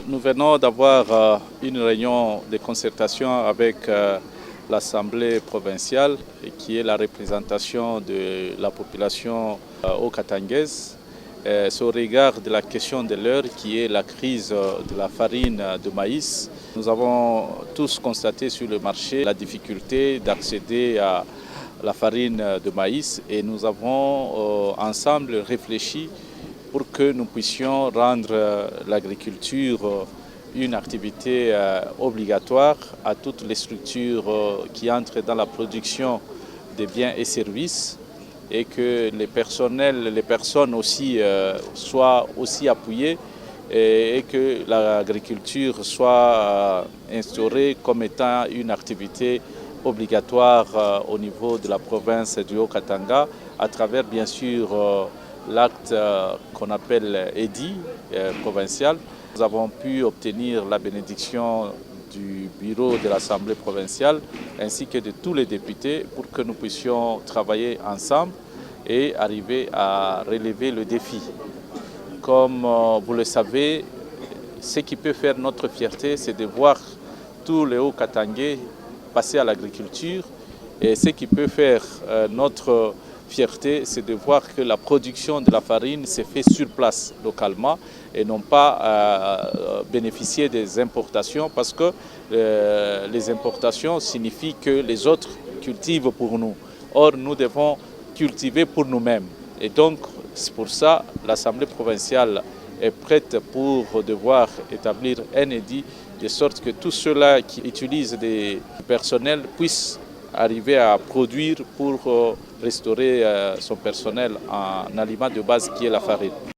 Nous venons d'avoir une réunion de concertation avec l'Assemblée provinciale qui est la représentation de la population haut-katangaise au regard de la question de l'heure qui est la crise de la farine de maïs. Nous avons tous constaté sur le marché la difficulté d'accéder à la farine de maïs et nous avons ensemble réfléchi pour que nous puissions rendre l'agriculture une activité obligatoire à toutes les structures qui entrent dans la production des biens et services et que les personnes aussi soient aussi appuyées et que l'agriculture soit instaurée comme étant une activité obligatoire au niveau de la province du Haut-Katanga à travers bien sûr l'acte qu'on appelle EDI provincial. Nous avons pu obtenir la bénédiction du bureau de l'Assemblée provinciale ainsi que de tous les députés pour que nous puissions travailler ensemble et arriver à relever le défi. Comme vous le savez, ce qui peut faire notre fierté, c'est de voir tous les Hauts-Katangais passer à l'agriculture et ce qui peut faire notre fierté, c'est de voir que la production de la farine s'est faite sur place localement et non pas bénéficier des importations parce que les importations signifient que les autres cultivent pour nous. Or, nous devons cultiver pour nous-mêmes. Et donc, c'est pour ça que l'Assemblée provinciale est prête pour devoir établir un édit de sorte que tous ceux-là qui utilisent des personnels puissent arriver à produire pour restaurer son personnel en aliment de base qui est la farine.